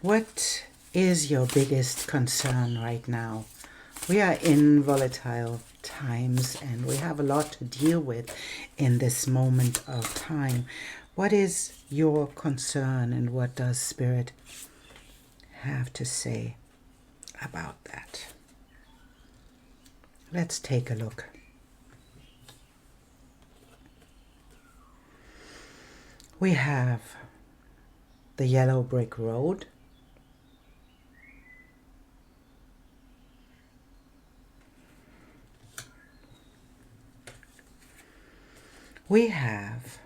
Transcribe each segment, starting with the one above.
What is your biggest concern right now? We are in volatile times and we have a lot to deal with in this moment of time. What is your concern and what does Spirit have to say about that? Let's take a look. We have the yellow brick road. We have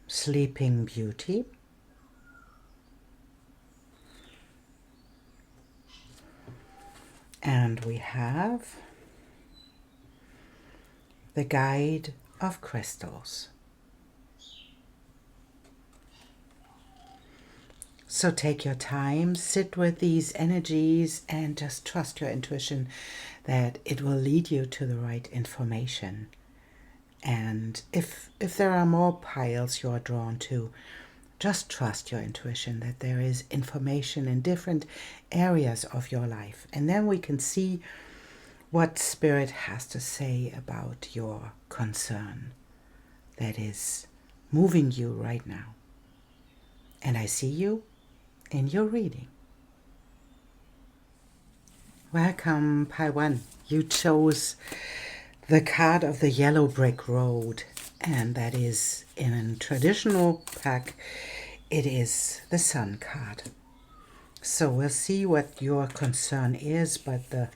Sleeping Beauty. And we have the Guide of Crystals. So take your time, sit with these energies and just trust your intuition that it will lead you to the right information. And if there are more piles you're drawn to, just trust your intuition that there is information in different areas of your life. And then we can see what Spirit has to say about your concern that is moving you right now. And I see you in your reading. Welcome, Pile 1. You chose the card of the yellow brick road, and that is in a traditional pack. It is the Sun card. So we'll see what your concern is, but the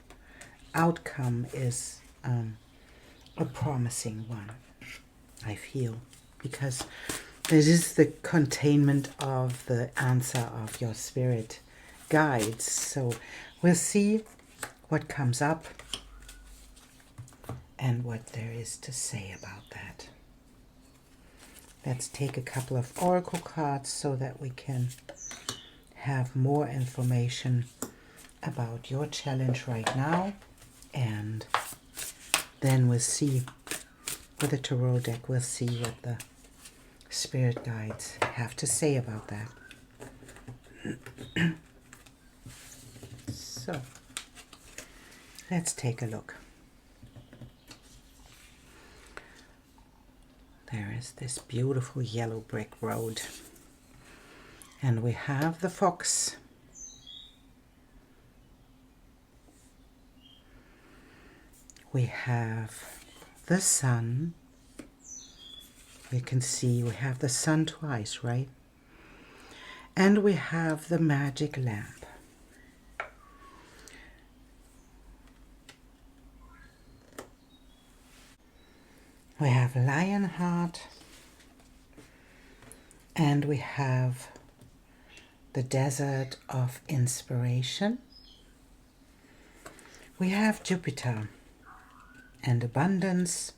outcome is a promising one, I feel, because this is the containment of the answer of your spirit guides. So we'll see what comes up and what there is to say about that. Let's take a couple of oracle cards so that we can have more information about your challenge right now. And then we'll see with the tarot deck, we'll see what the spirit guides have to say about that. So let's take a look. There is this beautiful yellow brick road. And we have the fox. We have the sun. We can see we have the sun twice, right? And we have the magic lamp. We have Lionheart. And we have the desert of inspiration. We have Jupiter and abundance.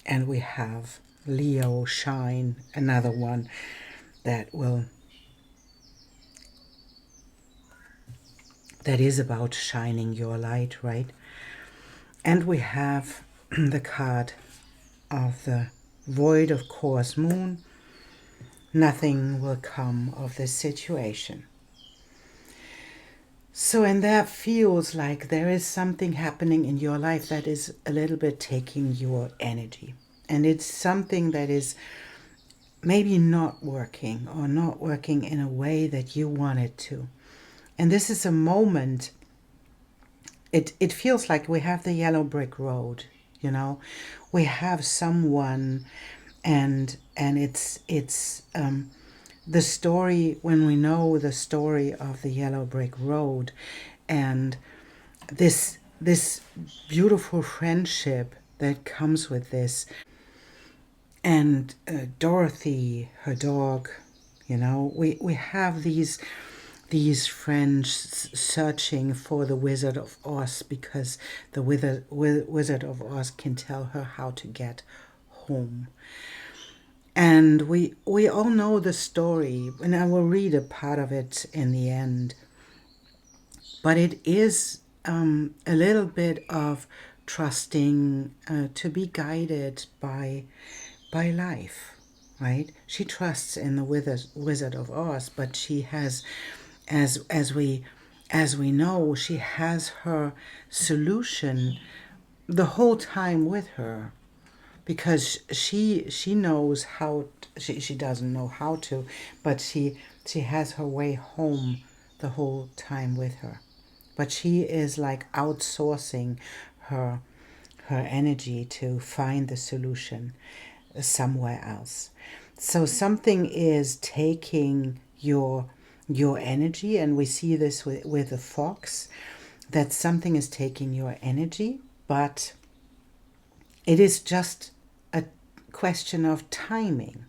And we have Leo shine, another one that is about shining your light, right? And we have the card of the void of course moon. Nothing will come of this situation. So, and that feels like there is something happening in your life that is a little bit taking your energy. And it's something that is maybe not working or not working in a way that you want it to. And this is a moment, it feels like we have the yellow brick road, you know. We have someone and it's the story, when we know the story of the yellow brick road and this beautiful friendship that comes with this, and Dorothy, her dog, you know, we have these friends searching for the Wizard of Oz because the Wizard of Oz can tell her how to get home. And we all know the story, and I will read a part of it in the end. But it is a little bit of trusting to be guided by life, right? She trusts in the Wizard of Oz, but she has, as we know, she has her solution the whole time with her, because she knows how she doesn't know how to, but she has her way home the whole time with her. But she is like outsourcing her her energy to find the solution somewhere else. So something is taking your energy, and we see this with the fox, that something is taking your energy, but it is just a question of timing.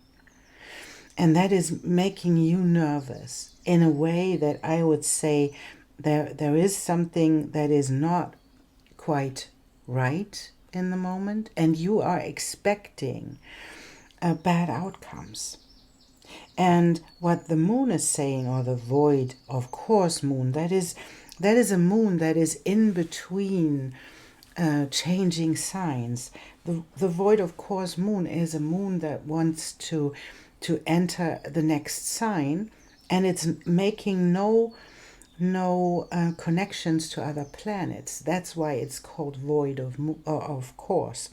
And that is making you nervous in a way that I would say there is something that is not quite right in the moment, and you are expecting bad outcomes. And what the moon is saying, or the void of course moon, that is a moon that is in between changing signs. The void of course moon is a moon that wants to enter the next sign, and it's making no connections to other planets. That's why it's called void of course.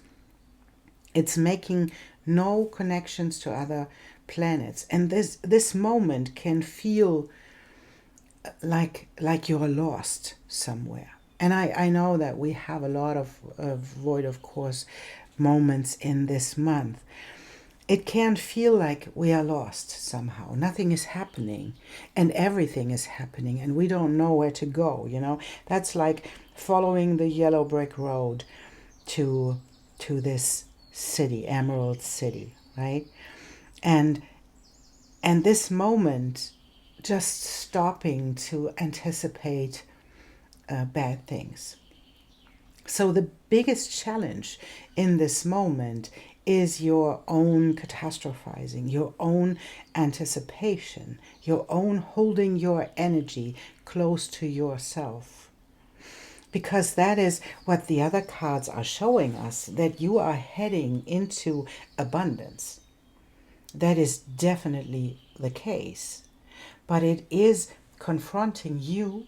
It's making no connections to other planets, and this moment can feel like you're lost somewhere. And I know that we have a lot of void of course moments in this month. It can feel like we are lost somehow. Nothing is happening, and everything is happening, and we don't know where to go. That's like following the yellow brick road to this city, Emerald City, right? And this moment, just stopping to anticipate bad things. So the biggest challenge in this moment is your own catastrophizing, your own anticipation, your own holding your energy close to yourself. Because that is what the other cards are showing us, that you are heading into abundance. That is definitely the case. But it is confronting you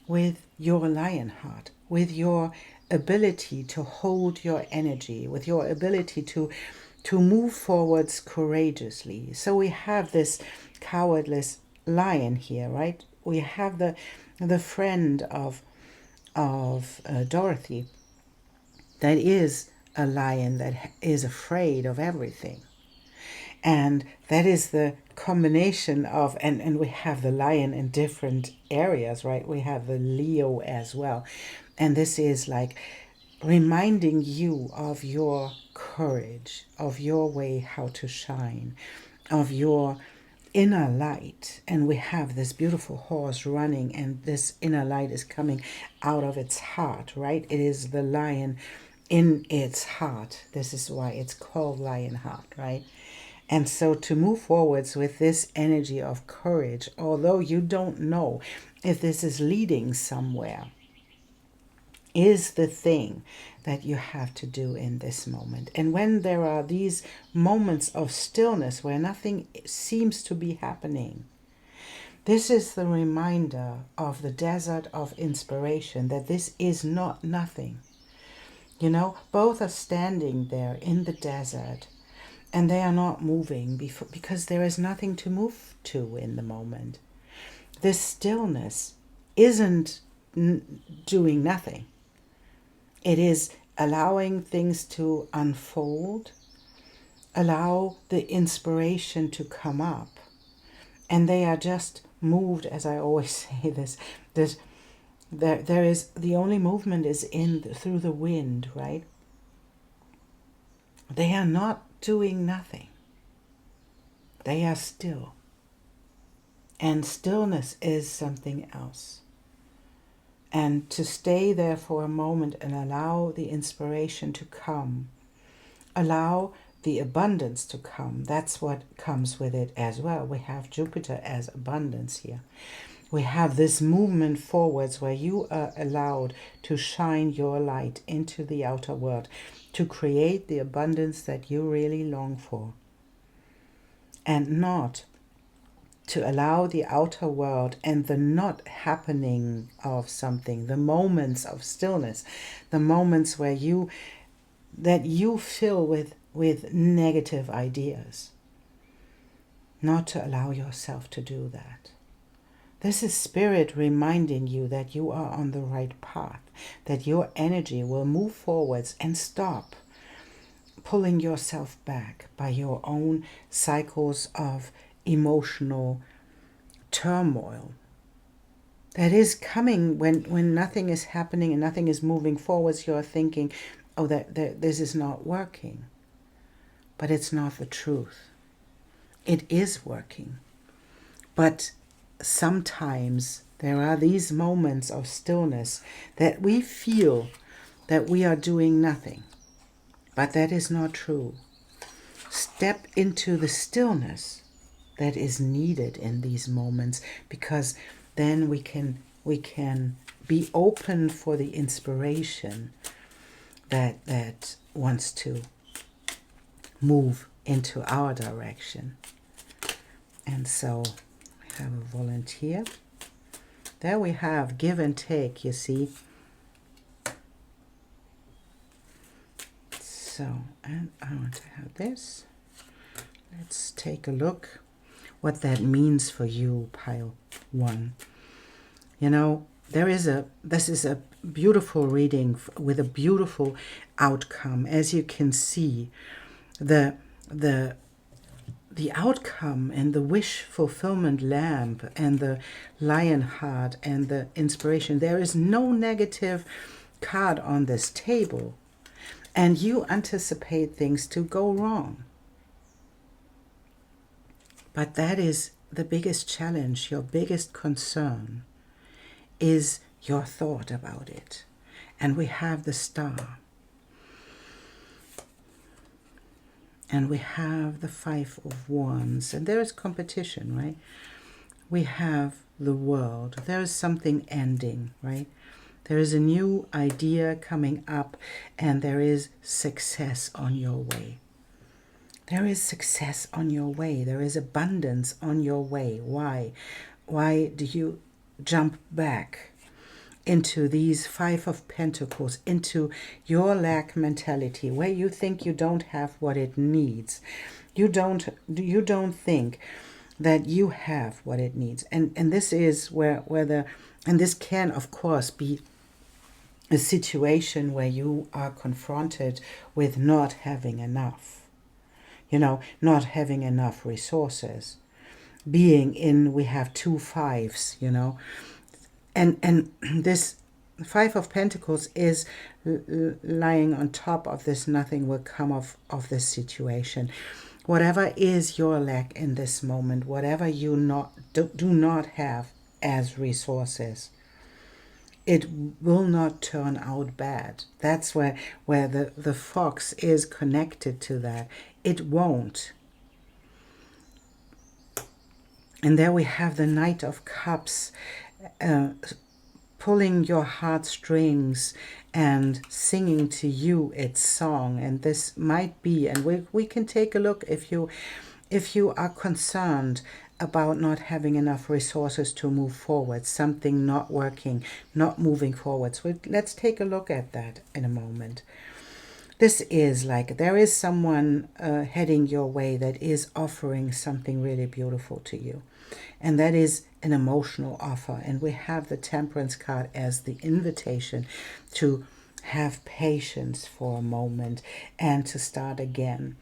with your lion heart, with your ability to hold your energy, with your ability to move forwards courageously. So we have this cowardless lion here, right? We have the friend of Dorothy, that is a lion that is afraid of everything. And that is the combination of, and we have the lion in different areas, right? We have the Leo as well. And this is like reminding you of your courage, of your way how to shine, of your inner light. And we have this beautiful horse running, and this inner light is coming out of its heart, right? It is the lion in its heart. This is why it's called lion heart, right? And so to move forwards with this energy of courage, although you don't know if this is leading somewhere, is the thing that you have to do in this moment. And when there are these moments of stillness where nothing seems to be happening, this is the reminder of the desert of inspiration, that this is not nothing. Both are standing there in the desert, and they are not moving because there is nothing to move to in the moment. This stillness isn't doing nothing. It is allowing things to unfold, allow the inspiration to come up, and they are just moved, as I always say this, there is, the only movement is through the wind, right? They are not doing nothing. They are still. And stillness is something else. And to stay there for a moment and allow the inspiration to come, allow the abundance to come. That's what comes with it as well. We have Jupiter as abundance here. We have this movement forwards where you are allowed to shine your light into the outer world, to create the abundance that you really long for. and not to allow the outer world and the not happening of something, the moments of stillness, the moments where you fill with negative ideas, not to allow yourself to do that. This is spirit reminding you that you are on the right path, that your energy will move forwards, and stop pulling yourself back by your own cycles of emotional turmoil that is coming when nothing is happening and nothing is moving forwards. You're thinking, oh, that this is not working. But it's not the truth. It is working. But sometimes there are these moments of stillness that we feel that we are doing nothing. But that is not true. Step into the stillness that is needed in these moments, because then we can be open for the inspiration that wants to move into our direction. And so we have a volunteer. There we have give and take, you see. So, and I want to have this. Let's take a look what that means for you, pile 1. You know, this is a beautiful reading with a beautiful outcome. As you can see, the outcome and the wish fulfillment lamp and the lion heart and the inspiration. There is no negative card on this table, and you anticipate things to go wrong. But that is the biggest challenge, your biggest concern is your thought about it. And we have the star. And we have the 5 of Wands. And there is competition, right? We have the world. There is something ending, right? There is a new idea coming up, and there is success on your way. There is success on your way. There is abundance on your way. Why? Why do you jump back into these 5 of Pentacles, into your lack mentality, where you think you don't have what it needs? You don't think that you have what it needs. And this is where and this can, of course, be a situation where you are confronted with not having enough. You know, not having enough resources. Being in, we have 2 5s, you know. And this 5 of Pentacles is lying on top of this. Nothing will come of this situation. Whatever is your lack in this moment, whatever you do not have as resources, it will not turn out bad. That's where the fox is connected to that. It won't. And there we have the Knight of Cups, pulling your heartstrings and singing to you its song. And this might be, and we can take a look if you are concerned about not having enough resources to move forward, something not working, not moving forward. So let's take a look at that in a moment. This is like there is someone heading your way that is offering something really beautiful to you. And that is an emotional offer. And we have the Temperance card as the invitation to have patience for a moment and to start again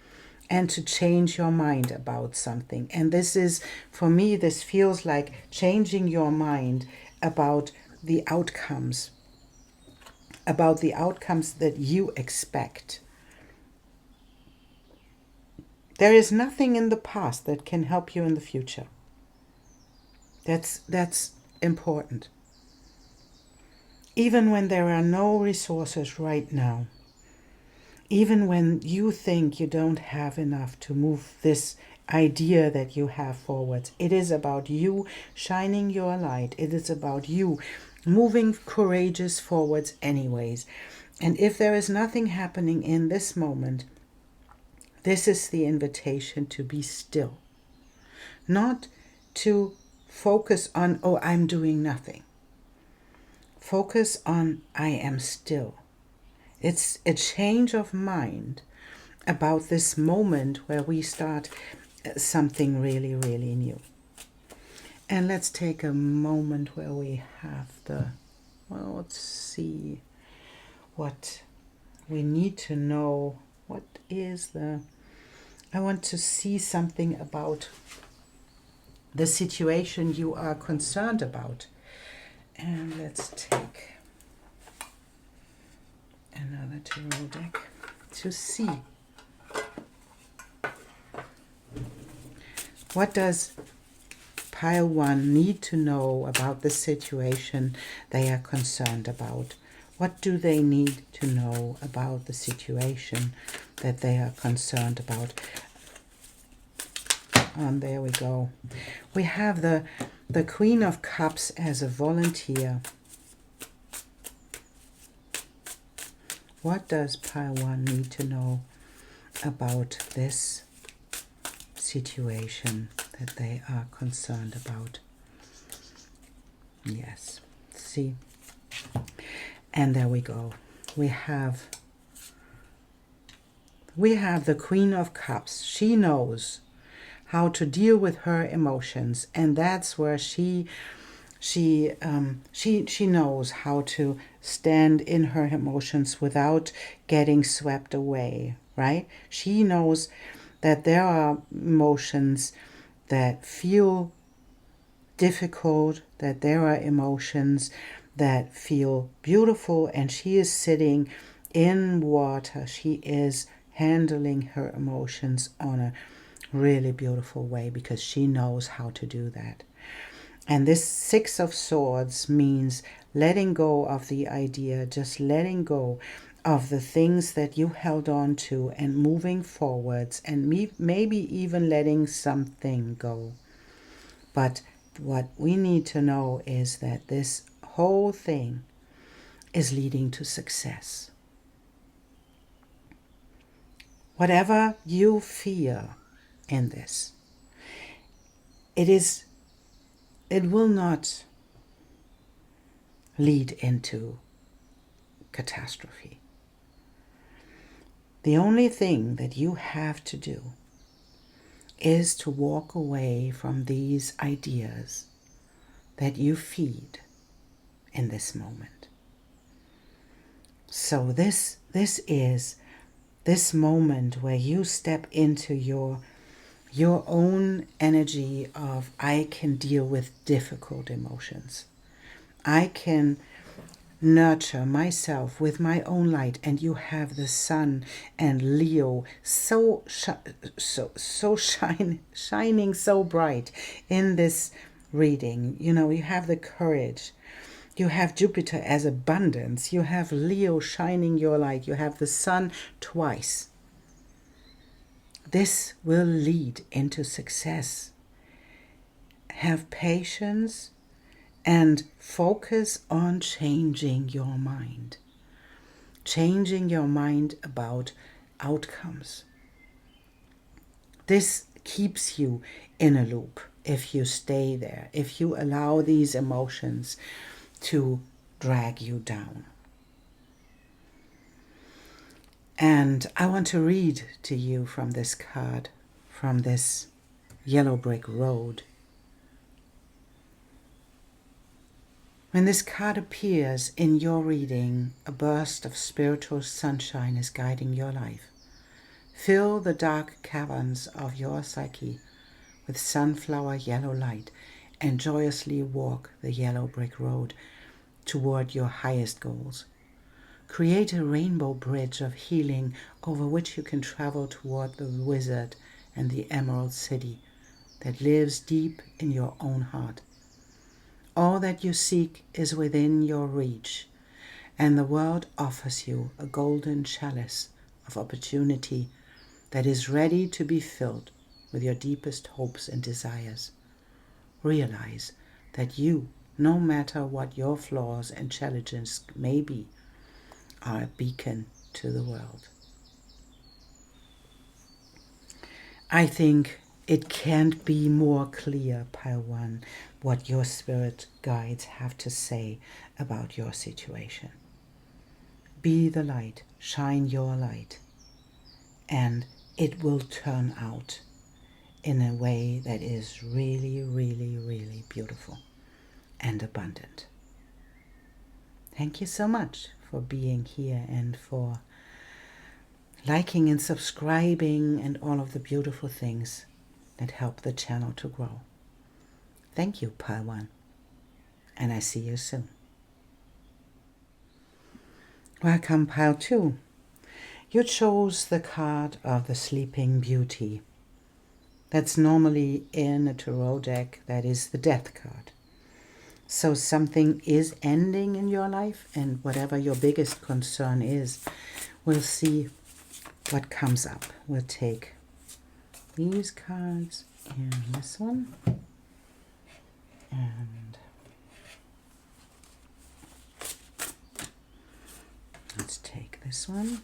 and to change your mind about something. And this is, for me, this feels like changing your mind about the outcomes that you expect. There is nothing in the past that can help you in the future. That's important. Even when there are no resources right now, even when you think you don't have enough to move this idea that you have forward, it is about you shining your light. It is about you moving courageous forwards anyways. And if there is nothing happening in this moment, this is the invitation to be still. Not to focus on, oh, I'm doing nothing. Focus on, I am still. It's a change of mind about this moment where we start something really, really new. And let's take a moment where we have let's see what we need to know. What is I want to see something about the situation you are concerned about. And let's take another tarot deck to see. What does Pile 1 need to know about the situation they are concerned about? What do they need to know about the situation that they are concerned about? And there we go. We have the Queen of Cups as a volunteer. What does Pile 1 need to know about this situation that they are concerned about? Yes, see. And there we go. We have the Queen of Cups. She knows how to deal with her emotions, and that's where she knows how to stand in her emotions without getting swept away, right? She knows that there are emotions that feel difficult, that there are emotions that feel beautiful, and she is sitting in water. She is handling her emotions on a really beautiful way because she knows how to do that. And this Six of Swords means letting go of the idea, just letting go of the things that you held on to and moving forwards, and maybe even letting something go. But what we need to know is that this whole thing is leading to success. Whatever you fear in this, it will not lead into catastrophe. The only thing that you have to do is to walk away from these ideas that you feed in this moment. So this is this moment where you step into your own energy of, I can deal with difficult emotions. I can nurture myself with my own light. And you have the Sun and Leo shining so bright in this reading. You know, you have the courage. You have Jupiter as abundance. You have Leo shining your light. You have the Sun twice. This will lead into success. Have patience and focus on changing your mind. Changing your mind about outcomes. This keeps you in a loop if you stay there, if you allow these emotions to drag you down. And I want to read to you from this card, from this yellow brick road. When this card appears in your reading, a burst of spiritual sunshine is guiding your life. Fill the dark caverns of your psyche with sunflower yellow light and joyously walk the yellow brick road toward your highest goals. Create a rainbow bridge of healing over which you can travel toward the wizard and the emerald city that lives deep in your own heart. All that you seek is within your reach, and the world offers you a golden chalice of opportunity that is ready to be filled with your deepest hopes and desires. Realize that you, no matter what your flaws and challenges may be, are a beacon to the world. I think it can't be more clear, Pile 1, what your spirit guides have to say about your situation. Be the light, shine your light, and it will turn out in a way that is really, really, really beautiful and abundant. Thank you so much for being here and for liking and subscribing and all of the beautiful things that help the channel to grow. Thank you, Pile 1, and I see you soon. Welcome, Pile 2. You chose the card of the Sleeping Beauty. That's normally in a tarot deck, that is the Death card. So something is ending in your life, and whatever your biggest concern is, we'll see what comes up. We'll take these cards and this one, and let's take this one.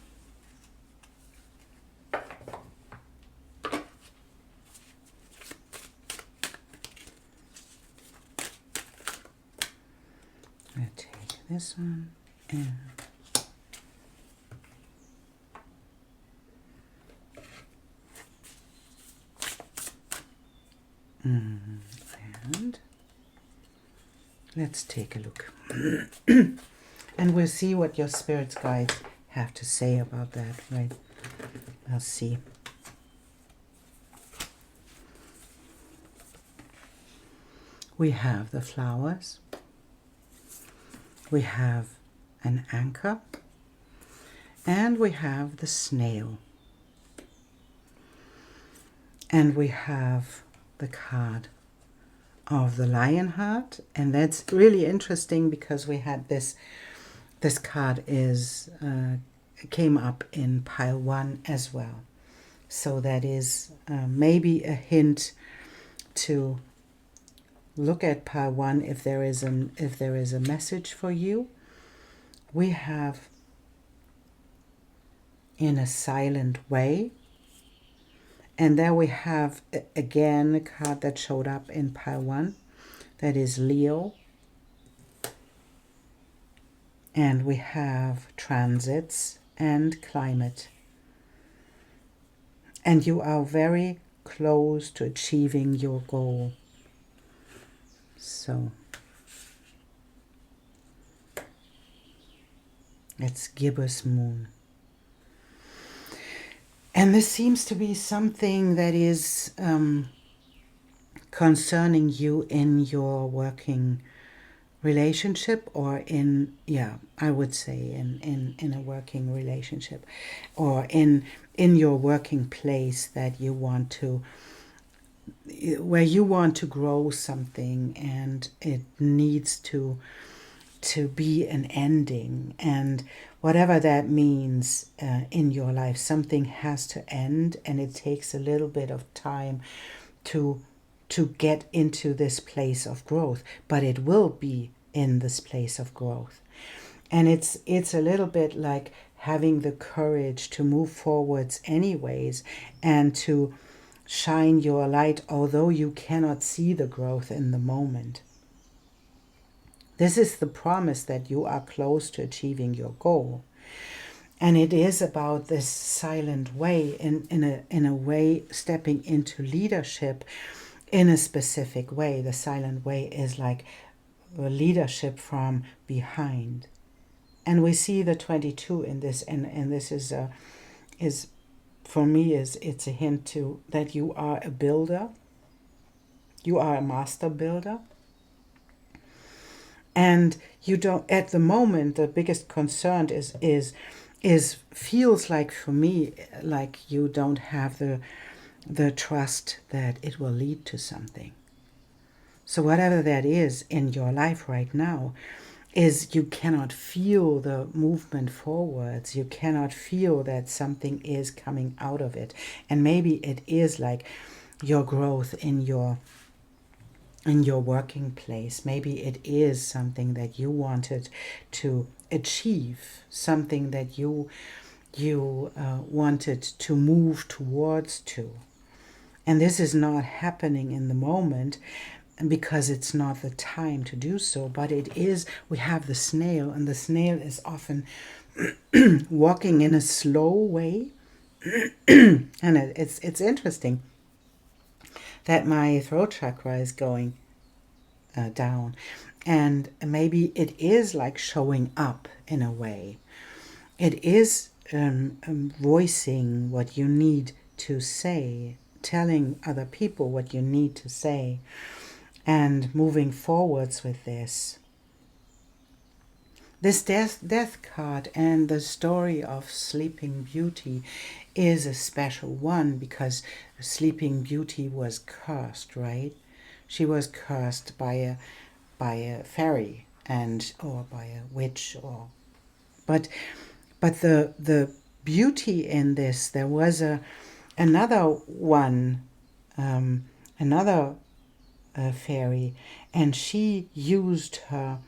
I'll take this one and let's take a look. And we'll see what your spirit's guides have to say about that, right? I'll see. We have the flowers. We have an anchor. And we have the snail. And we have the card of the lion heart. And that's really interesting because we had this card came up in Pile 1 as well. So that is maybe a hint to look at Pile 1 if there is a message for you. We have in a silent way. And there we have again a card that showed up in Pile 1. That is Leo. And we have transits and climate. And you are very close to achieving your goal. So it's gibbous moon. And this seems to be something that is concerning you in your working relationship, or I would say in a working relationship, or in your working place that you want to, where you want to grow something and it needs to be an ending, and whatever that means in your life, something has to end, and it takes a little bit of time to get into this place of growth, but it will be in this place of growth. And it's a little bit like having the courage to move forwards anyways, and to shine your light although you cannot see the growth in the moment. This is the promise that you are close to achieving your goal. And it is about this silent way, in a way stepping into leadership in a specific way. The silent way is like leadership from behind. And we see the 22 in this, and this is for me it's a hint to that you are a builder. You are a master builder. And you don't, at the moment, the biggest concern is feels like, for me, like you don't have the trust that it will lead to something. So whatever that is in your life right now, is you cannot feel the movement forwards. You cannot feel that something is coming out of it. And maybe it is like your growth in your working place. Maybe it is something that you wanted to achieve, something that you wanted to move towards to. And this is not happening in the moment because it's not the time to do so, but it is. We have the snail, and the snail is often walking in a slow way. And it's interesting that my throat chakra is going down, and maybe it is like showing up in a way. It is voicing what you need to say, telling other people what you need to say, and moving forwards with this. This death card and the story of Sleeping Beauty is a special one because Sleeping Beauty was cursed, right? She was cursed by a fairy or by a witch, but the beauty in this, there was another one, another fairy, and she used her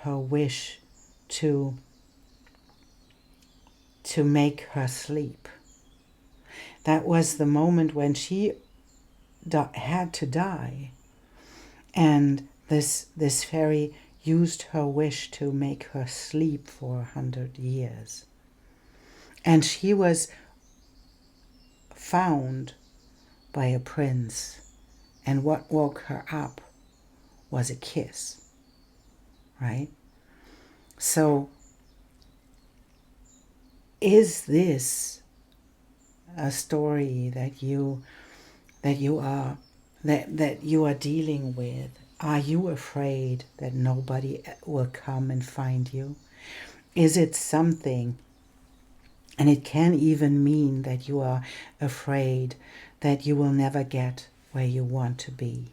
wish to make her sleep. That was the moment when she had to die, and this fairy used her wish to make her sleep for 100 years. And she was found by a prince, and what woke her up was a kiss, right? So is this a story that you are dealing with? Are you afraid that nobody will come and find you? Is it something, and it can even mean that you are afraid that you will never get where you want to be,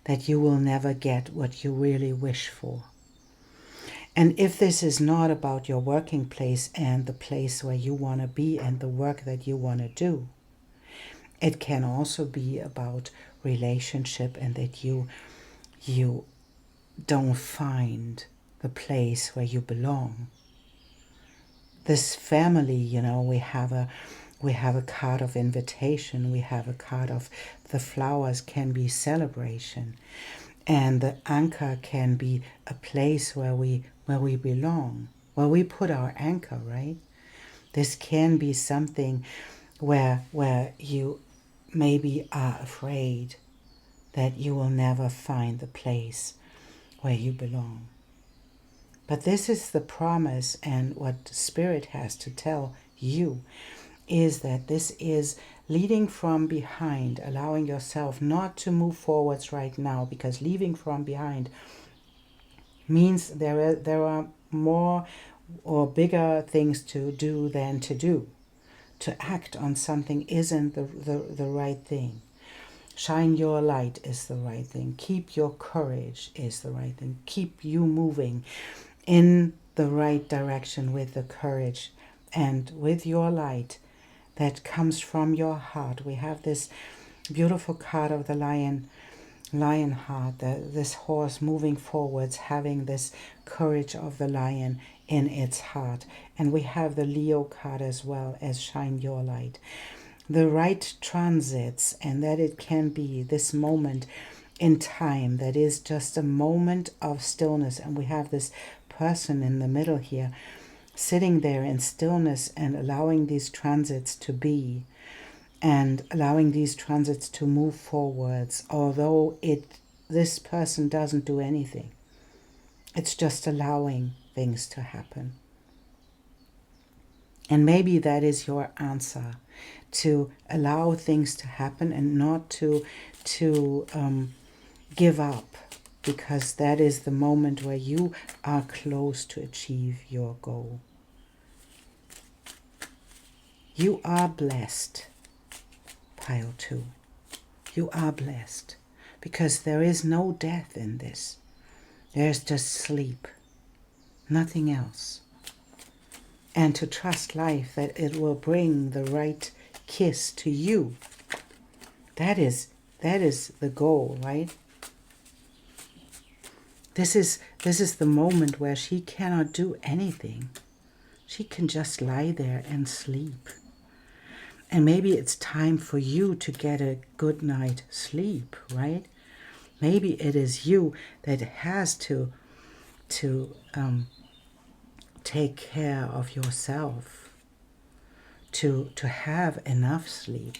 that you will never get what you really wish for? And if this is not about your working place and the place where you want to be and the work that you want to do, it can also be about relationship, and that you don't find the place where you belong. This family, we have a card of invitation, we have a card of the flowers can be celebration, and the anchor can be a place where we belong, where we put our anchor, right? This can be something where you maybe are afraid that you will never find the place where you belong. But this is the promise, and what Spirit has to tell you is that this is leading from behind, allowing yourself not to move forwards right now, because leaving from behind means there are more or bigger things to do than to do. To act on something isn't the right thing. Shine your light is the right thing. Keep your courage is the right thing. Keep you moving in the right direction with the courage and with your light that comes from your heart. We have this beautiful card of the lion heart, this horse moving forwards, having this courage of the lion in its heart. And we have the Leo card as well as shine your light. The right transits, and that it can be this moment in time that is just a moment of stillness. And we have this person in the middle here sitting there in stillness and allowing these transits to be, and allowing these transits to move forwards, although this person doesn't do anything. It's just allowing things to happen. And maybe that is your answer, to allow things to happen and not to give up, because that is the moment where you are close to achieve your goal. You are blessed, pile 2. You are blessed, because there is no death in this. There's just sleep, nothing else. And to trust life, that it will bring the right kiss to you. That is the goal, right? This is the moment where she cannot do anything. She can just lie there and sleep. And maybe it's time for you to get a good night sleep, right? Maybe it is you that has to take care of yourself, to have enough sleep.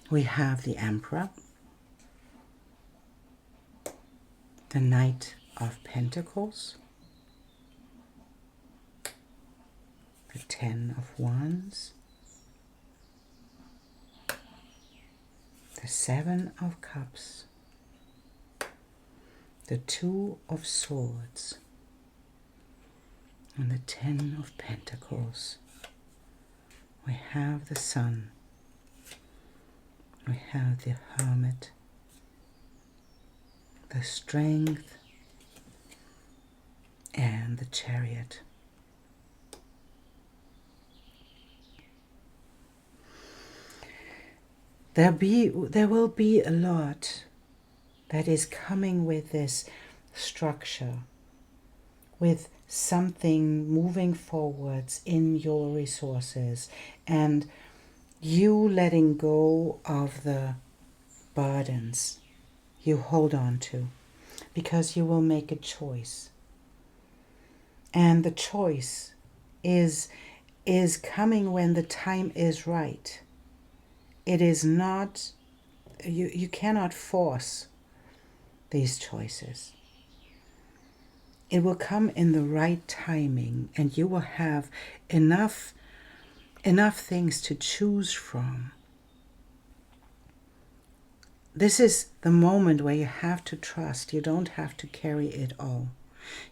We have the Emperor, the Knight of Pentacles, the Ten of Wands, the Seven of Cups, the Two of Swords, and the Ten of Pentacles. We have the Sun, we have the Hermit, the Strength, and the Chariot. There will be a lot that is coming with this structure, with something moving forwards in your resources, and you letting go of the burdens you hold on to, because you will make a choice. And the choice is coming when the time is right. It is not, you cannot force these choices. It will come in the right timing, and you will have enough things to choose from. This is the moment where you have to trust. You don't have to carry it all.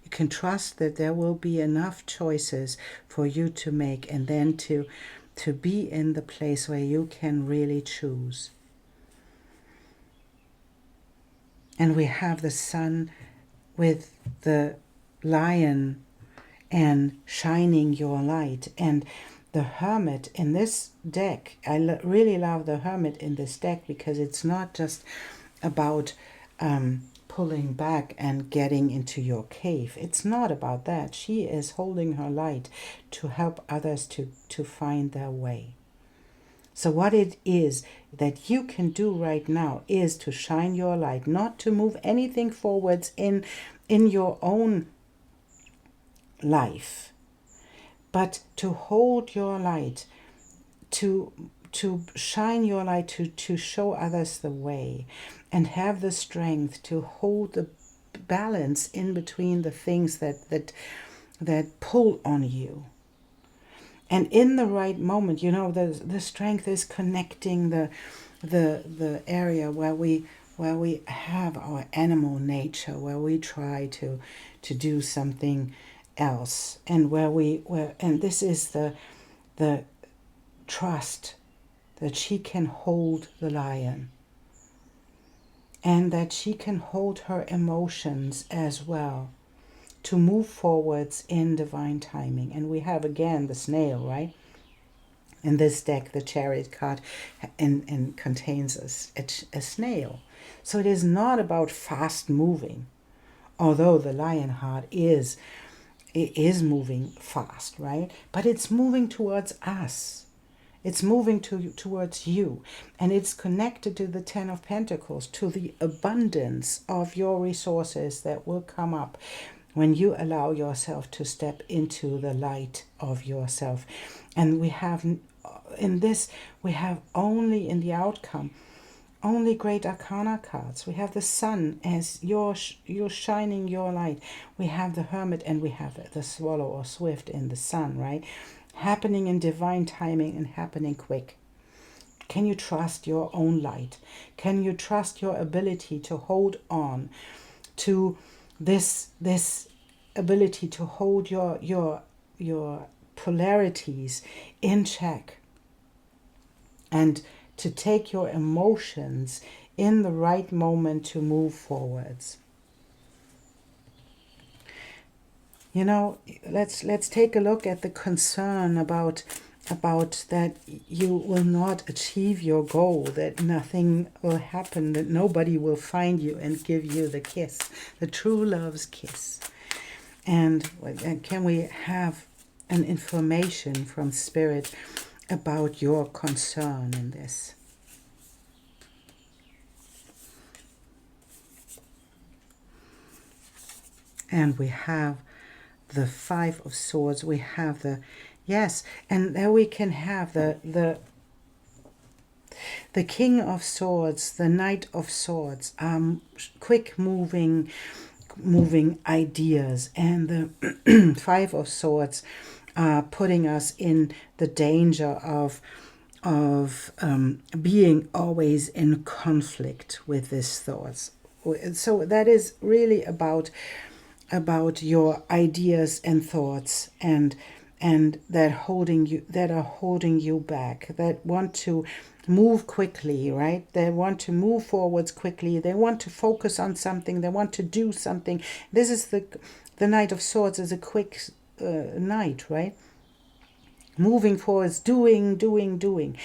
You can trust that there will be enough choices for you to make, and then to be in the place where you can really choose. And we have the Sun with the Lion and shining your light, and the Hermit in this deck. I really love the Hermit in this deck, because it's not just about pulling back and getting into your cave. It's not about that. She is holding her light to help others to find their way. So what it is that you can do right now is to shine your light, not to move anything forwards in your own life, but to hold your light, to shine your light, to show others the way, and have the strength to hold the balance in between the things that pull on you. And in the right moment, you know, the strength is connecting the area where we have our animal nature, where we try to do something else, and and this is the trust that she can hold the lion, and that she can hold her emotions as well, to move forwards in divine timing. And we have again the snail, right? In this deck, the Chariot card and contains a snail. So it is not about fast moving, although the lion heart is moving fast, right? But it's moving towards us. It's moving towards you, and it's connected to the Ten of Pentacles, to the abundance of your resources that will come up when you allow yourself to step into the light of yourself. And we have in this, we have only in the outcome, only great arcana cards. We have the Sun as you're shining your light. We have the Hermit, and we have the Swallow or Swift in the Sun, right? Happening in divine timing and happening quick. Can you trust your own light? Can you trust your ability to hold on to this ability to hold your polarities in check, and to take your emotions in the right moment to move forwards? You know, let's take a look at the concern about that you will not achieve your goal, that nothing will happen, that nobody will find you and give you the kiss, the true love's kiss. And can we have an information from Spirit about your concern in this? And we have the Five of Swords. We have the, yes, and there we can have the King of Swords, the Knight of Swords, quick moving ideas, and the Five of Swords putting us in the danger of being always in conflict with these thoughts. So that is really about your ideas and thoughts, and that are holding you back, that want to move quickly, right? They want to move forwards quickly. They want to focus on something. They want to do something. This is the Knight of Swords is a quick knight, right? Moving forwards, doing.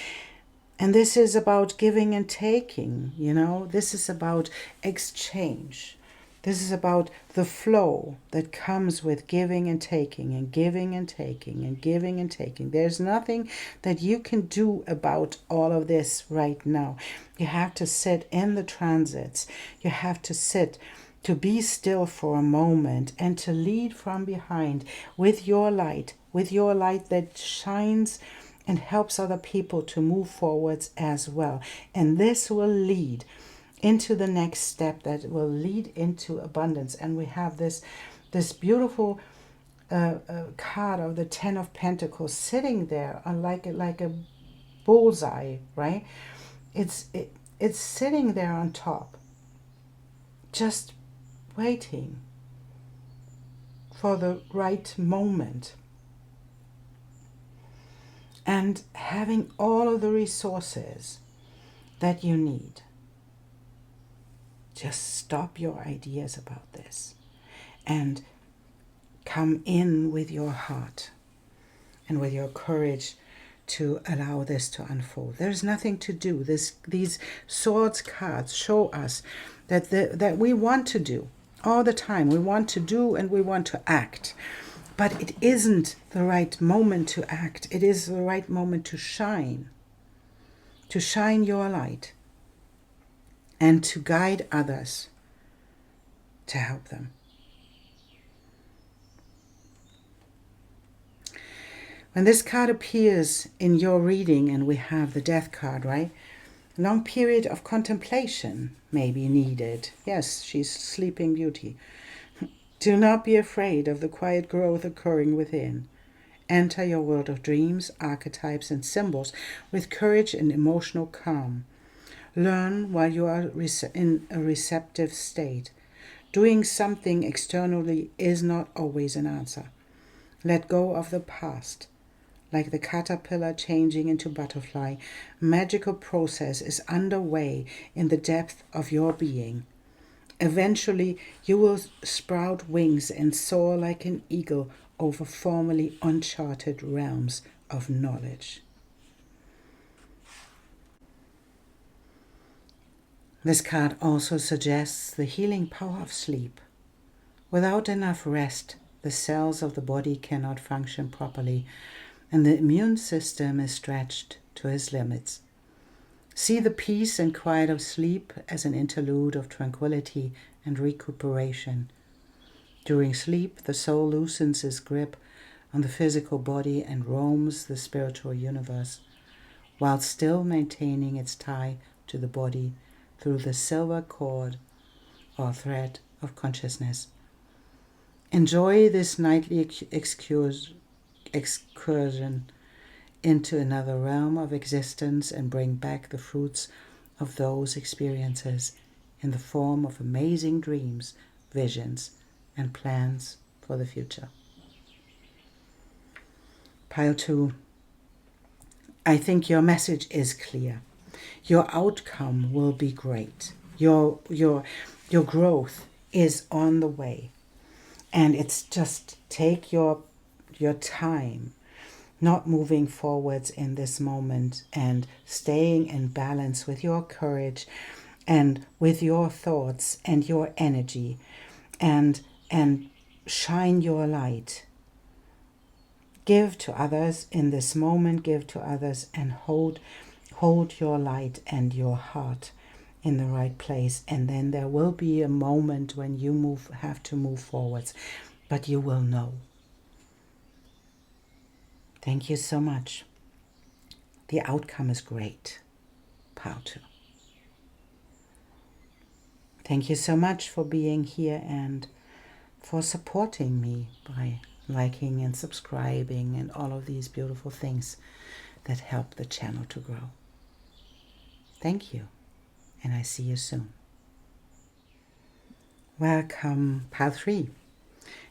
And this is about giving and taking, you know. This is about exchange. This is about the flow that comes with giving and taking and giving and taking and giving and taking. There's nothing that you can do about all of this right now. You have to sit in the transits. You have to sit, to be still for a moment, and to lead from behind with your light that shines and helps other people to move forwards as well. And this will lead into the next step, that will lead into abundance. And we have this beautiful card of the Ten of Pentacles sitting there like a bullseye, right? It's sitting there on top, just waiting for the right moment, and having all of the resources that you need. Just stop your ideas about this and come in with your heart and with your courage to allow this to unfold. There's nothing to do. These swords cards show us that we want to do all the time. We want to do and we want to act. But it isn't the right moment to act. It is the right moment to shine your light, and to guide others, to help them. When this card appears in your reading, and we have the Death card, right? A long period of contemplation may be needed. Yes, she's Sleeping Beauty. Do not be afraid of the quiet growth occurring within. Enter your world of dreams, archetypes, and symbols with courage and emotional calm. Learn while you are in a receptive state. Doing something externally is not always an answer. Let go of the past. Like the caterpillar changing into butterfly, a magical process is underway in the depth of your being. Eventually, you will sprout wings and soar like an eagle over formerly uncharted realms of knowledge. This card also suggests the healing power of sleep. Without enough rest, the cells of the body cannot function properly, and the immune system is stretched to its limits. See the peace and quiet of sleep as an interlude of tranquility and recuperation. During sleep, the soul loosens its grip on the physical body and roams the spiritual universe, while still maintaining its tie to the body through the silver cord or thread of consciousness. Enjoy this nightly excursion into another realm of existence, and bring back the fruits of those experiences in the form of amazing dreams, visions, and plans for the future. Pile 2. I think your message is clear. Your outcome will be great. Your growth is on the way. And it's just take your time, not moving forwards in this moment, and staying in balance with your courage and with your thoughts and your energy, and shine your light. Give to others in this moment, give to others, and hold your light and your heart in the right place. And then there will be a moment when you have to move forwards, but you will know. Thank you so much. The outcome is great. Power to. Thank you so much for being here and for supporting me by liking and subscribing and all of these beautiful things that help the channel to grow. Thank you, and I see you soon. Welcome, Pile 3.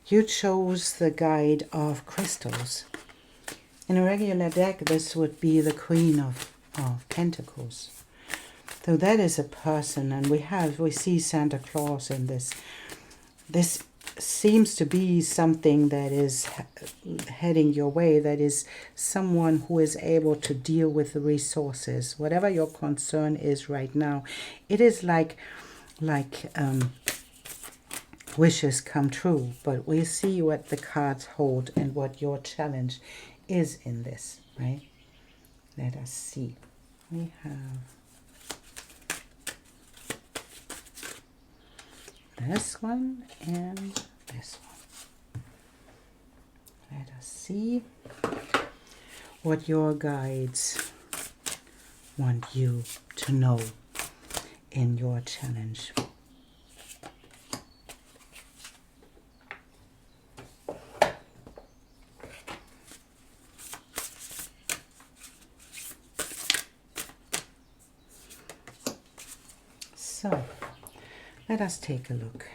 You chose the guide of crystals. In a regular deck, this would be the Queen of Pentacles. So that is a person, and we see Santa Claus in this. This seems to be something that is heading your way, that is someone who is able to deal with the resources. Whatever your concern is right now, it is like wishes come true. But we see what the cards hold and what your challenge is in this, right? Let us see. We have this one and this one. Let us see what your guides want you to know in your challenge. So, let us take a look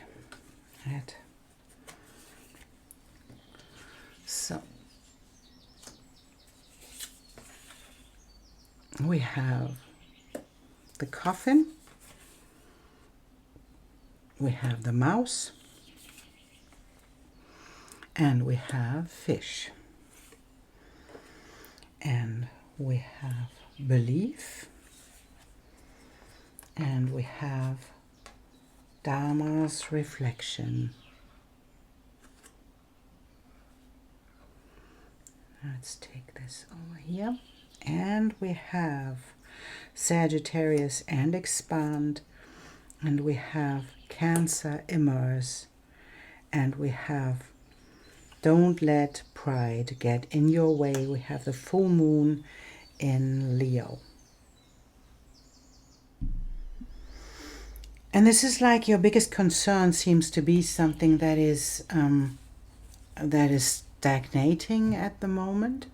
at. So, we have the coffin, we have the mouse, and we have fish, and we have belief, and we have Dharma's reflection. Let's take this over here. And we have Sagittarius and expand. And we have Cancer, immerse. And we have don't let pride get in your way. We have the full moon in Leo. And this is like your biggest concern seems to be something that is stagnating at the moment.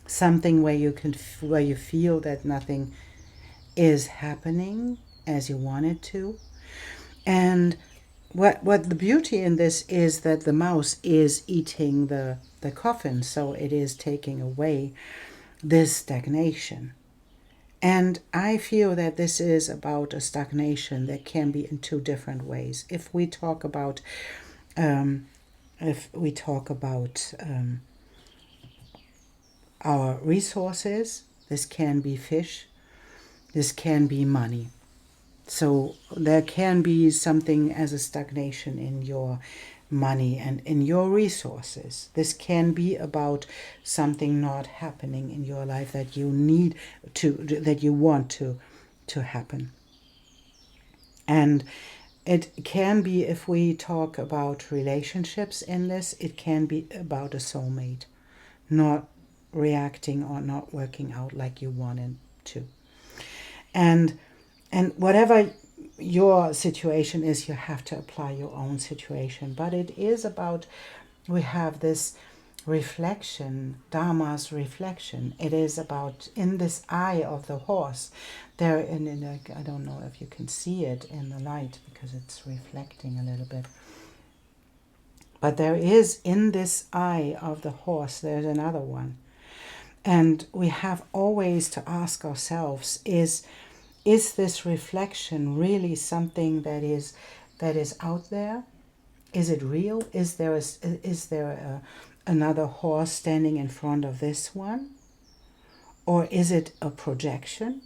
Something where you feel that nothing is happening as you want it to. And what the beauty in this is that the mouse is eating the coffin, so it is taking away this stagnation. And I feel that this is about a stagnation that can be in two different ways. If we talk about, our resources, this can be fish, this can be money. So there can be something as a stagnation in your money and in your resources. This can be about something not happening in your life that you need to, that you want to happen. And it can be, if we talk about relationships in this, it can be about a soulmate not reacting or not working out like you wanted to. And whatever your situation is, you have to apply your own situation. But it is about, we have this reflection, Dharma's reflection. It is about, in this eye of the horse, there, I don't know if you can see it in the light because it's reflecting a little bit. But there is, in this eye of the horse, there's another one. And we have always to ask ourselves, is this reflection really something that is out there? Is it real? Is there another horse standing in front of this one? Or is it a projection?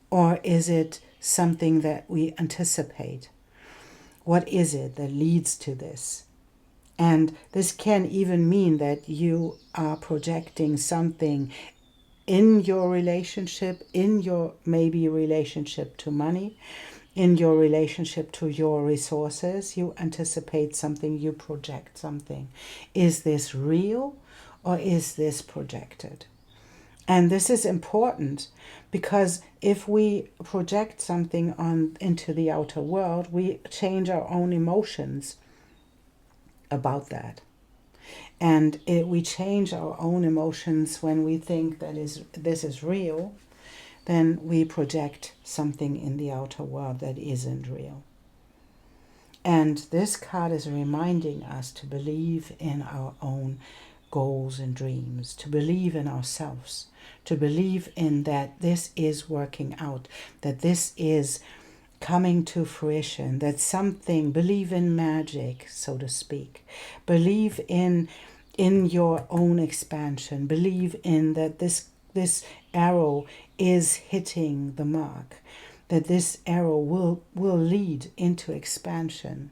Or is it something that we anticipate? What is it that leads to this? And this can even mean that you are projecting something in your relationship, in your maybe relationship to money, in your relationship to your resources. You anticipate something, you project something. Is this real or is this projected? And this is important because if we project something on into the outer world, we change our own emotions about that. And we change our own emotions when we think that this is real, then we project something in the outer world that isn't real. And this card is reminding us to believe in our own goals and dreams, to believe in ourselves, to believe in that this is working out, that this is coming to fruition, that something, believe in magic, so to speak, believe in your own expansion, believe in that this arrow is hitting the mark, that this arrow will lead into expansion,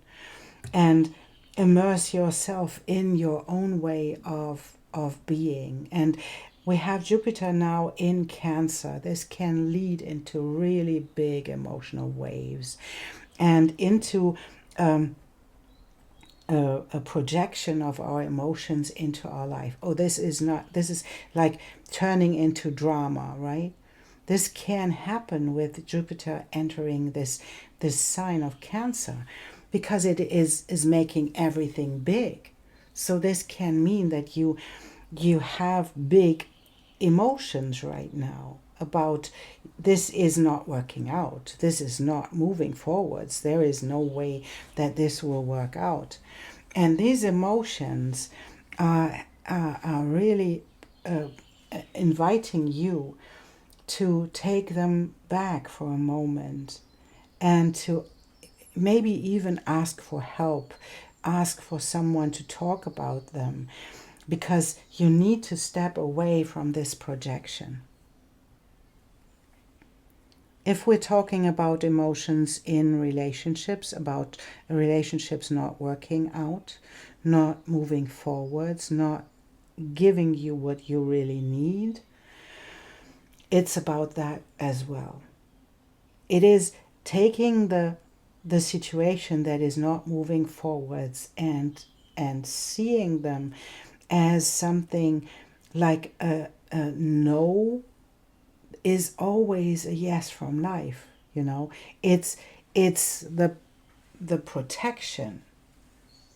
and immerse yourself in your own way of being. And we have Jupiter now in Cancer. This can lead into really big emotional waves and into a projection of our emotions into our life. Oh, this is like turning into drama, right? This can happen with Jupiter entering this sign of Cancer because it is making everything big. So this can mean that you have big emotions right now about this is not working out. This is not moving forwards. There is no way that this will work out. And these emotions are really inviting you to take them back for a moment and to maybe even ask for help, ask for someone to talk about them, because you need to step away from this projection. If we're talking about emotions in relationships, about relationships not working out, not moving forwards, not giving you what you really need, it's about that as well. It is taking the situation that is not moving forwards and seeing them as something like a no is always a yes from life. It's the protection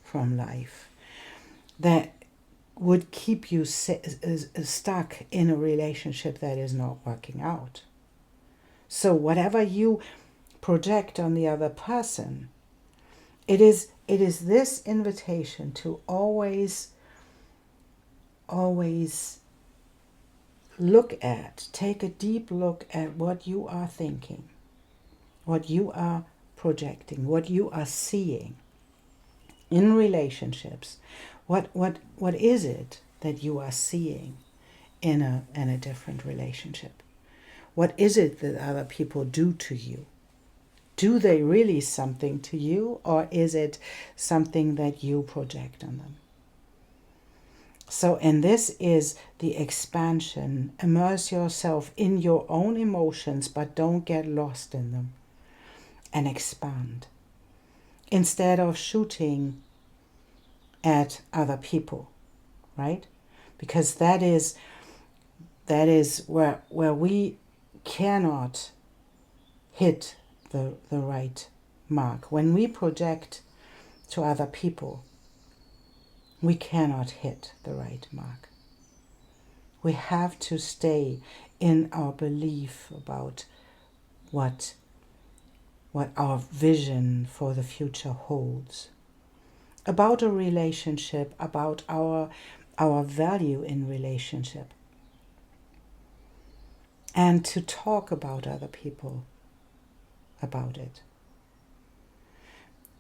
from life that would keep you stuck in a relationship that is not working out. So whatever you project on the other person, it is this invitation to always take a deep look at what you are thinking, what you are projecting, what you are seeing in relationships. What is it that you are seeing in a different relationship? What is it that other people do to you? Do they really something to you, or is it something that you project on them? So, and this is the expansion. Immerse yourself in your own emotions, but don't get lost in them, and expand. Instead of shooting at other people, right? Because that is where we cannot hit the right mark. When we project to other people, we cannot hit the right mark. We have to stay in our belief about what our vision for the future holds, about a relationship, about our value in relationship, and to talk about other people about it.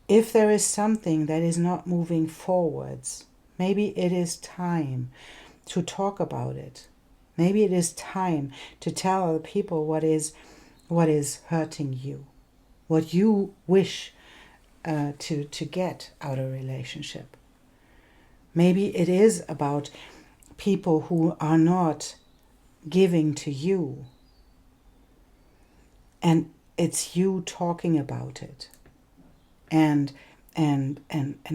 If there is something that is not moving forwards, maybe it is time to talk about it. Maybe it is time to tell other people what is hurting you, what you wish to get out of a relationship. Maybe it is about people who are not giving to you, and it's you talking about it, and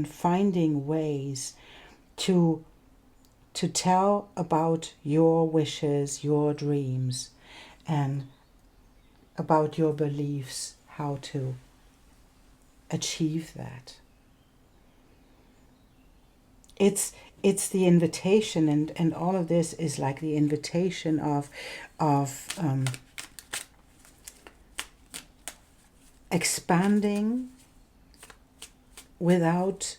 finding ways to tell about your wishes, your dreams, and about your beliefs, how to achieve that. It's the invitation, and all of this is like the invitation of expanding without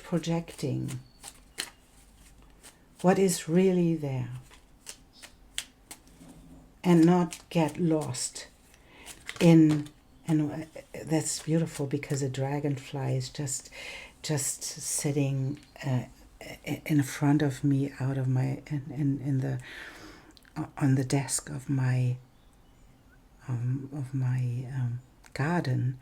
projecting what is really there, and not get lost in. And that's beautiful, because a dragonfly is just sitting in front of me, out of my in the on the desk of my garden,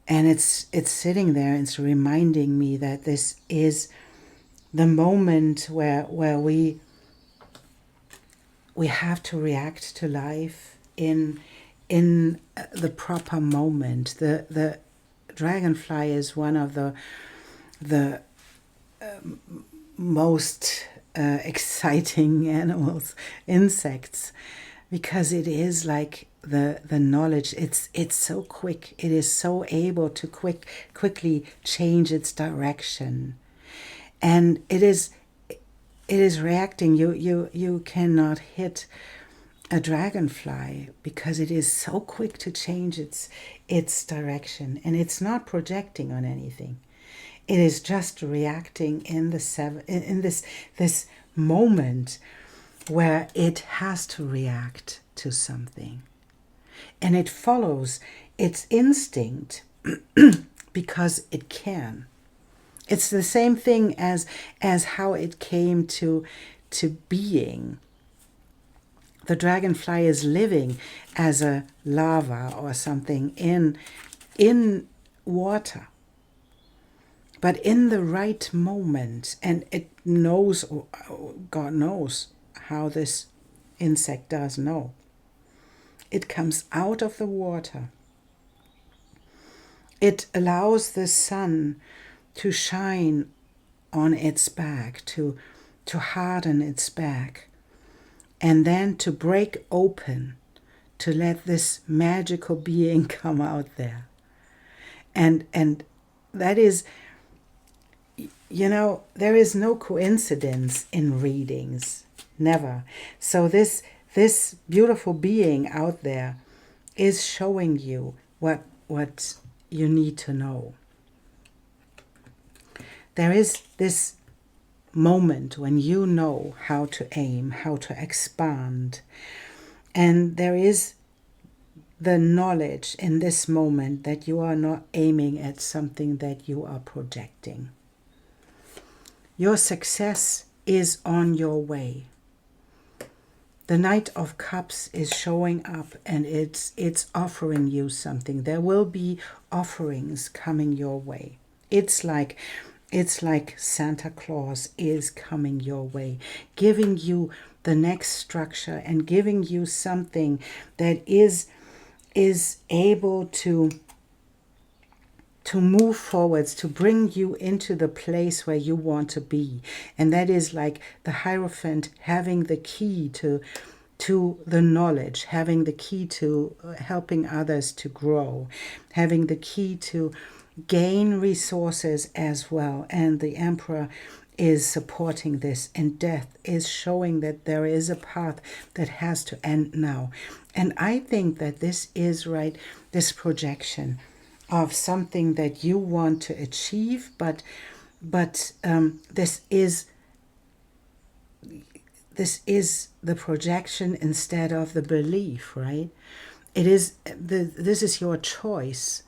and it's sitting there. It's reminding me that this is the moment where we have to react to life in the proper moment. The dragonfly is one of the most exciting animals, insects, because it is like the knowledge. It's so quick. It is so able to quickly change its direction, and it is reacting. You cannot hit a dragonfly because it is so quick to change its direction, and it's not projecting on anything. It is just reacting in this moment where it has to react to something, and it follows its instinct because it can. It's the same thing as how it came to being. The dragonfly is living as a larva or something in water, but in the right moment, and it knows, God knows how this insect does know. It comes out of the water. It allows the sun to shine on its back, to harden its back, and then to break open, to let this magical being come out there. And that is, there is no coincidence in readings, never. So this beautiful being out there is showing you what you need to know. There is this moment when you know how to aim, how to expand. And there is the knowledge in this moment that you are not aiming at something that you are projecting. Your success is on your way. The Knight of Cups is showing up, and it's offering you something. There will be offerings coming your way. It's like Santa Claus is coming your way, giving you the next structure and giving you something that is able to move forwards, to bring you into the place where you want to be. And that is like the Hierophant having the key to the knowledge, having the key to helping others to grow, having the key to gain resources as well. And the Emperor is supporting this, and Death is showing that there is a path that has to end now. And I think that this is right, this projection of something that you want to achieve, but this is the projection instead of the belief, right? It is this is your choice,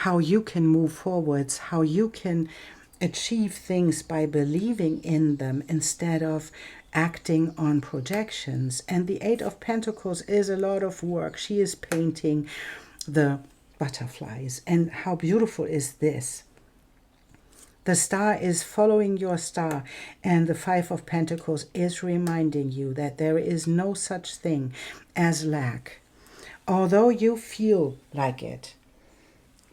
how you can move forwards, how you can achieve things by believing in them instead of acting on projections. And the Eight of Pentacles is a lot of work. She is painting the butterflies. And how beautiful is this? The star is following your star, and the Five of Pentacles is reminding you that there is no such thing as lack. Although you feel like it,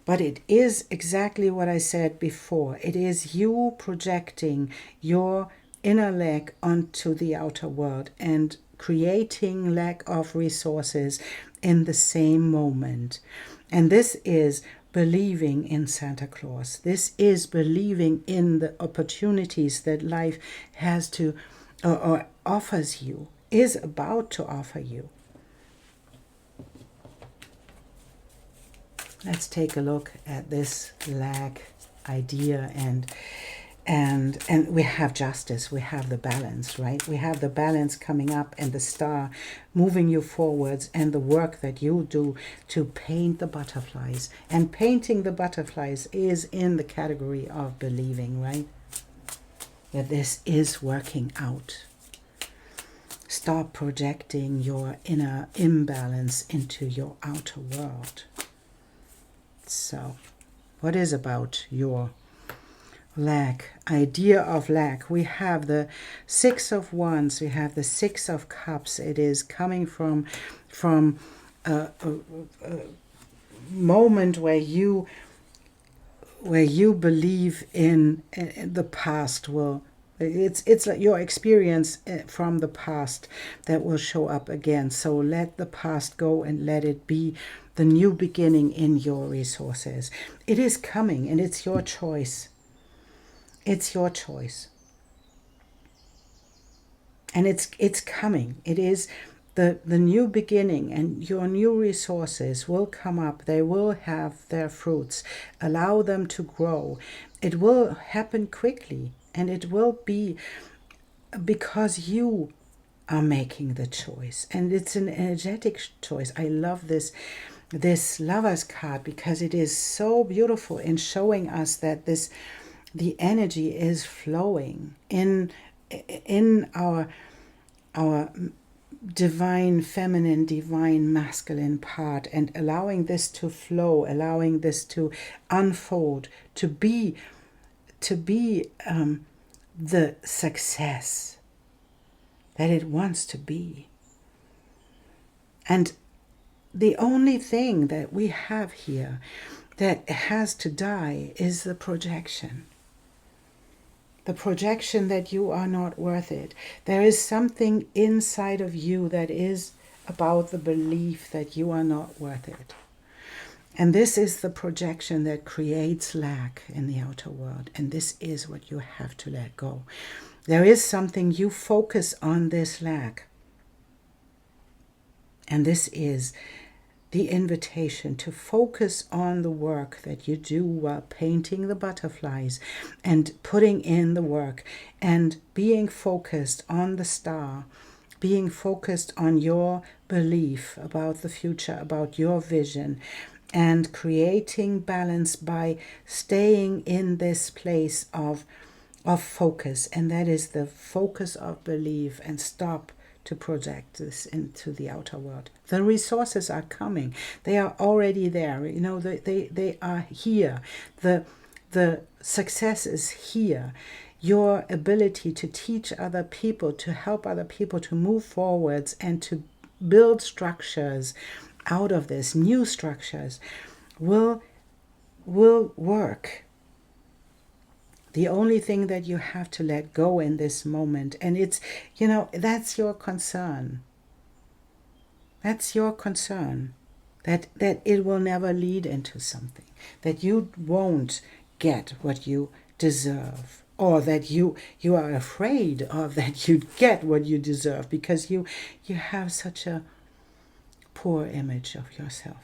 but it is exactly what I said before. It is you projecting your inner lack onto the outer world and creating lack of resources in the same moment. And this is believing in Santa Claus. This is believing in the opportunities that life has to or offers you, is about to offer you. Let's take a look at this lack idea, and we have justice, we have the balance, right? We have the balance coming up and the star moving you forwards, and the work that you do to paint the butterflies. And painting the butterflies is in the category of believing, right? That this is working out. Stop projecting your inner imbalance into your outer world. So, what is about your lack, idea of lack? We have the Six of Wands, we have the Six of Cups. It is coming from a moment where you believe in the past will. It's like your experience from the past that will show up again. So let the past go and let it be the new beginning in your resources. It is coming, and it's your choice. It's your choice. And it's coming. It is the new beginning, and your new resources will come up. They will have their fruits. Allow them to grow. It will happen quickly, and it will be because you are making the choice. And it's an energetic choice. I love this Lover's card because it is so beautiful in showing us that the energy is flowing in our divine feminine, divine masculine part, and allowing this to flow, allowing this to unfold, to be the success that it wants to be. And the only thing that we have here that has to die is the projection. The projection that you are not worth it. There is something inside of you that is about the belief that you are not worth it. And this is the projection that creates lack in the outer world. And this is what you have to let go. There is something, you focus on this lack. And this is the invitation to focus on the work that you do while painting the butterflies and putting in the work and being focused on the star, being focused on your belief about the future, about your vision, and creating balance by staying in this place of focus. And that is the focus of belief, and stop to project this into the outer world. The resources are coming. They are already there. You know, they are here. The success is here. Your ability to teach other people, to help other people to move forwards and to build structures out of this, new structures, will work. The only thing that you have to let go in this moment, and it's, you know, that's your concern. That's your concern, that it will never lead into something, that you won't get what you deserve, or that you are afraid of that you get what you deserve because you have such a poor image of yourself.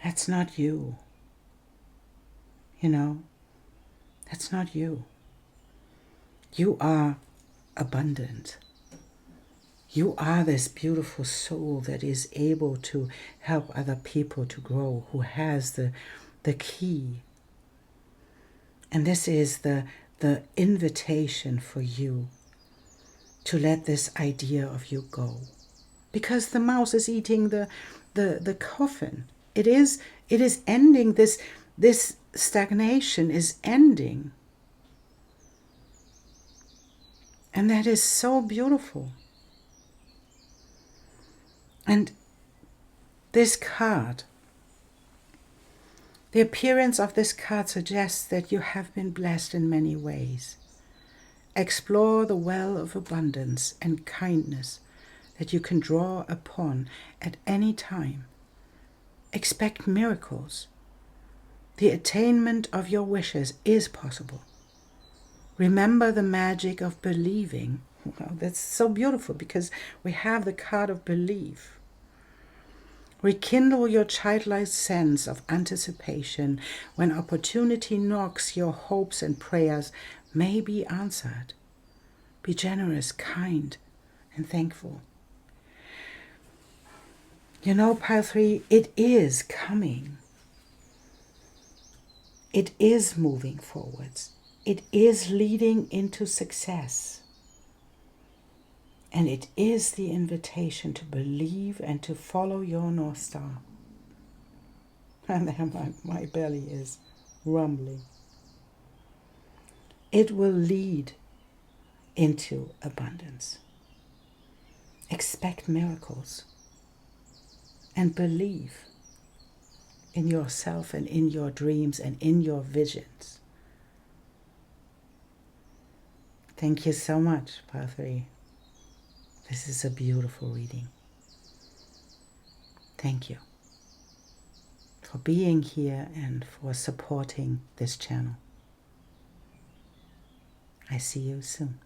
That's not you. You know, that's not you. You are abundant. You are this beautiful soul that is able to help other people to grow, who has the key. And this is the invitation for you to let this idea of you go. Because the mouse is eating the the coffin. It is ending. This stagnation is ending. And that is so beautiful. And this card, the appearance of this card suggests that you have been blessed in many ways. Explore the well of abundance and kindness that you can draw upon at any time. Expect miracles. The attainment of your wishes is possible. Remember the magic of believing. Wow, that's so beautiful because we have the card of belief. Rekindle your childlike sense of anticipation. When opportunity knocks, your hopes and prayers may be answered. Be generous, kind, and thankful. You know, Pile 3, it is coming. It is moving forwards. It is leading into success. And it is the invitation to believe and to follow your North Star. And there my belly is rumbling. It will lead into abundance. Expect miracles and believe in yourself and in your dreams and in your visions. Thank you so much, Pile 3. This is a beautiful reading. Thank you for being here and for supporting this channel. I see you soon.